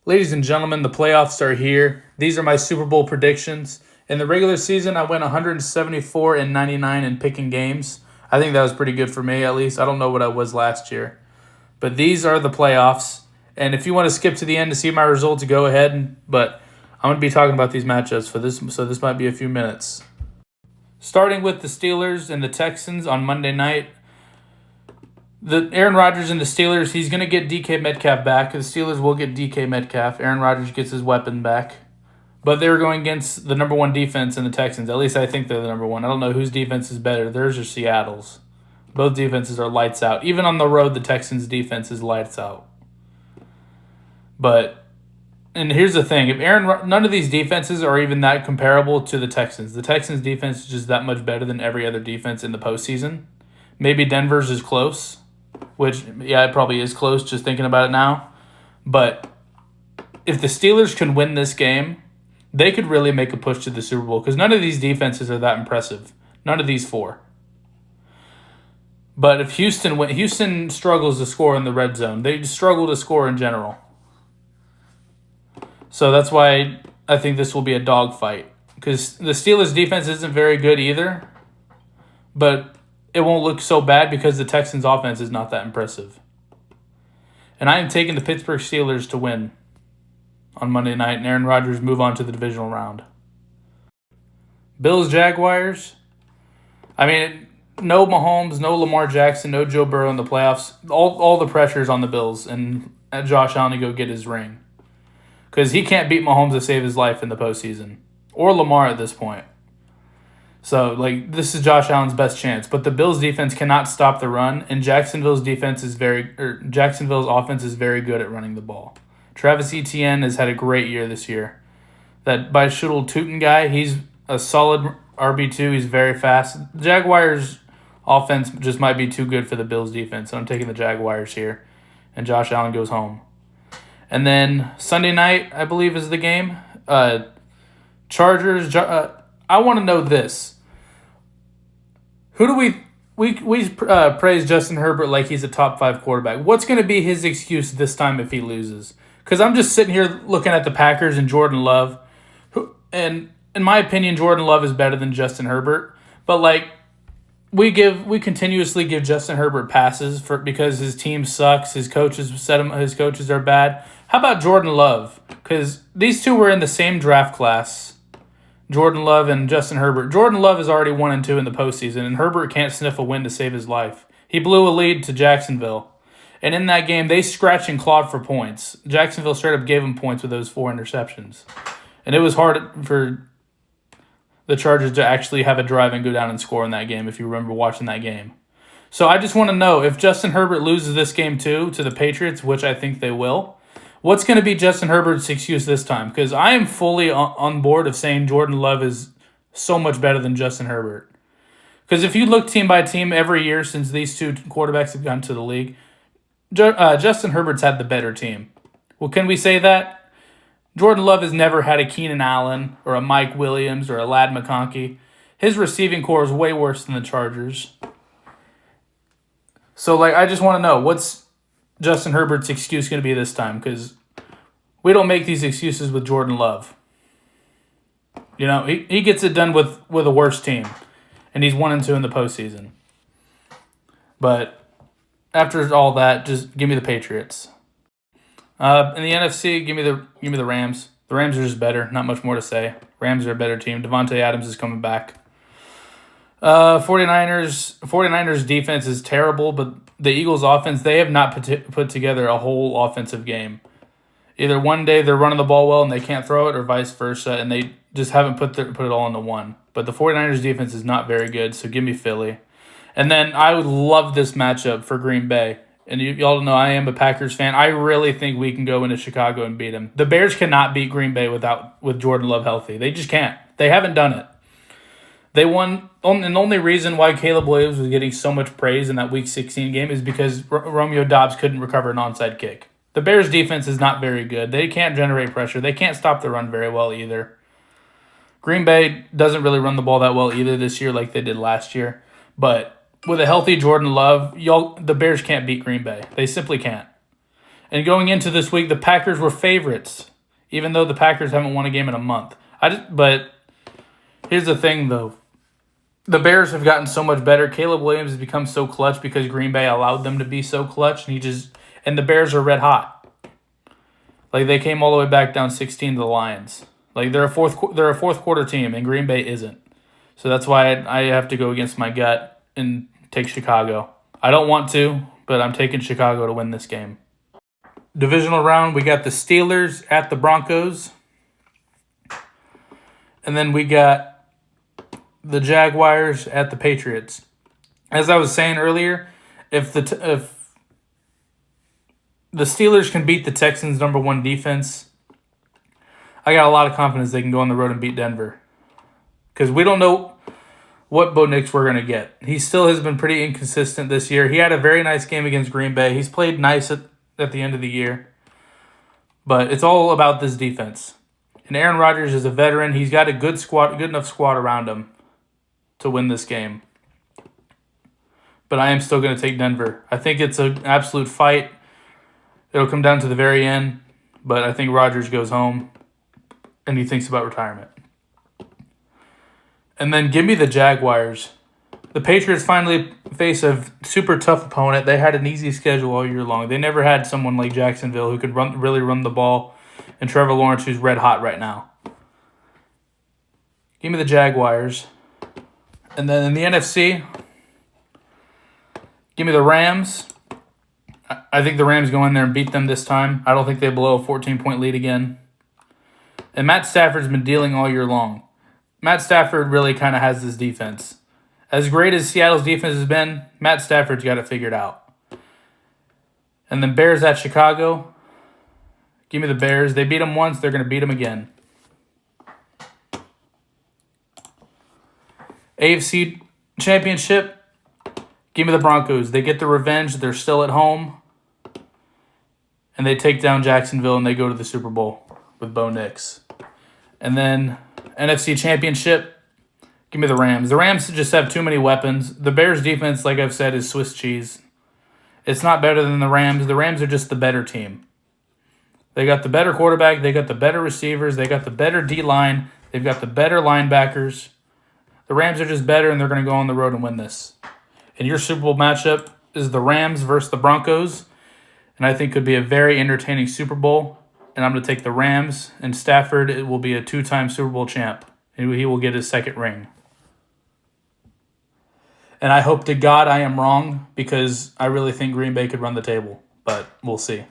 Ladies and gentlemen, the playoffs are here. These are my Super Bowl predictions. In the regular season, I went 174 and 99 in picking games. I think that was pretty good for me, at least. I don't know what I was last year. But these are the playoffs. And if you want to skip to the end to see my results, go ahead. But I'm going to be talking about these matchups for this, so this might be a few minutes. Starting with the Steelers and the Texans on Monday night. The Aaron Rodgers and the Steelers, he's going to get DK Metcalf back. The Steelers will get DK Metcalf. Aaron Rodgers gets his weapon back. But they're going against the number one defense in the Texans. At least I think they're the number one. I don't know whose defense is better, theirs or Seattle's. Both defenses are lights out. Even on the road, the Texans' defense is lights out. And here's the thing. None of these defenses are even that comparable to the Texans. The Texans' defense is just that much better than every other defense in the postseason. Maybe Denver's is close. Which, yeah, it probably is close just thinking about it now. But if the Steelers can win this game, they could really make a push to the Super Bowl because none of these defenses are that impressive. None of these four. But if Houston struggles to score in the red zone. They struggle to score in general. So that's why I think this will be a dogfight. Because the Steelers' defense isn't very good either. But it won't look so bad because the Texans' offense is not that impressive. And I am taking the Pittsburgh Steelers to win on Monday night and Aaron Rodgers move on to the divisional round. Bills-Jaguars. I mean, no Mahomes, no Lamar Jackson, no Joe Burrow in the playoffs. All the pressure is on the Bills and Josh Allen to go get his ring. Because he can't beat Mahomes to save his life in the postseason. Or Lamar at this point. So, this is Josh Allen's best chance. But the Bills' defense cannot stop the run, and Jacksonville's offense is very good at running the ball. Travis Etienne has had a great year this year. That by Shuttle Tootin guy, he's a solid RB2. He's very fast. Jaguars' offense just might be too good for the Bills' defense, so I'm taking the Jaguars here. And Josh Allen goes home. And then Sunday night, I believe, is the game. Chargers. I want to know this. Who do we praise Justin Herbert like he's a top 5 quarterback? What's going to be his excuse this time if he loses? Because I'm just sitting here looking at the Packers and Jordan Love. And in my opinion, Jordan Love is better than Justin Herbert. But we continuously give Justin Herbert passes because his team sucks. His coaches his coaches are bad. How about Jordan Love? Because these two were in the same draft class. Jordan Love and Justin Herbert. Jordan Love is already 1-2 in the postseason, and Herbert can't sniff a win to save his life. He blew a lead to Jacksonville. And in that game, they scratched and clawed for points. Jacksonville straight up gave him points with those 4 interceptions. And it was hard for the Chargers to actually have a drive and go down and score in that game, if you remember watching that game. So I just want to know, if Justin Herbert loses this game too to the Patriots, which I think they will, what's going to be Justin Herbert's excuse this time? Because I am fully on board of saying Jordan Love is so much better than Justin Herbert. Because if you look team by team every year since these two quarterbacks have gotten to the league, Justin Herbert's had the better team. Well, can we say that? Jordan Love has never had a Keenan Allen or a Mike Williams or a Ladd McConkey. His receiving core is way worse than the Chargers. So, I just want to know, what's Justin Herbert's excuse going to be this time? Because we don't make these excuses with Jordan Love. You know, he gets it done with a worse team. And he's 1-2 in the postseason. But after all that, just give me the Patriots. In the NFC, give me the Rams. The Rams are just better. Not much more to say. Rams are a better team. Devontae Adams is coming back. 49ers defense is terrible, but the Eagles offense, they have not put together a whole offensive game. Either one day they're running the ball well and they can't throw it, or vice versa, and they just haven't put it all into one. But the 49ers defense is not very good, so give me Philly. And then I would love this matchup for Green Bay. And y'all know I am a Packers fan. I really think we can go into Chicago and beat them. The Bears cannot beat Green Bay with Jordan Love healthy. They just can't. They haven't done it. They won, and the only reason why Caleb Williams was getting so much praise in that Week 16 game is because Romeo Doubs couldn't recover an onside kick. The Bears' defense is not very good. They can't generate pressure. They can't stop the run very well either. Green Bay doesn't really run the ball that well either this year like they did last year. But with a healthy Jordan Love, the Bears can't beat Green Bay. They simply can't. And going into this week, the Packers were favorites, even though the Packers haven't won a game in a month. But here's the thing, though. The Bears have gotten so much better. Caleb Williams has become so clutch because Green Bay allowed them to be so clutch, and the Bears are red hot. Like, they came all the way back down 16 to the Lions. Like, they're a fourth quarter team, and Green Bay isn't. So that's why I have to go against my gut and take Chicago. I don't want to, but I'm taking Chicago to win this game. Divisional round, we got the Steelers at the Broncos. And then we got the Jaguars at the Patriots. As I was saying earlier, if the Steelers can beat the Texans' number one defense, I got a lot of confidence they can go on the road and beat Denver. Because we don't know what Bo Nix we're going to get. He still has been pretty inconsistent this year. He had a very nice game against Green Bay. He's played nice at the end of the year. But it's all about this defense. And Aaron Rodgers is a veteran. He's got a good enough squad around him to win this game. But I am still going to take Denver. I think it's an absolute fight. It'll come down to the very end. But I think Rodgers goes home and he thinks about retirement. And then give me the Jaguars. The Patriots finally face a super tough opponent. They had an easy schedule all year long. They never had someone like Jacksonville who could really run the ball, and Trevor Lawrence, who's red hot right now. Give me the Jaguars. And then in the NFC, give me the Rams. I think the Rams go in there and beat them this time. I don't think they blow a 14-point lead again. And Matt Stafford's been dealing all year long. Matt Stafford really kind of has this defense. As great as Seattle's defense has been, Matt Stafford's got it figured out. And then Bears at Chicago. Give me the Bears. They beat them once. They're going to beat them again. AFC Championship. Give me the Broncos. They get the revenge. They're still at home. And they take down Jacksonville and they go to the Super Bowl with Bo Nix. And then NFC Championship, give me the Rams. The Rams just have too many weapons. The Bears' defense, like I've said, is Swiss cheese. It's not better than the Rams. The Rams are just the better team. They got the better quarterback. They got the better receivers. They got the better D-line. They've got the better linebackers. The Rams are just better, and they're going to go on the road and win this. And your Super Bowl matchup is the Rams versus the Broncos, and I think could be a very entertaining Super Bowl. And I'm going to take the Rams, and Stafford will be a 2-time Super Bowl champ. And he will get his second ring. And I hope to God I am wrong, because I really think Green Bay could run the table. But we'll see.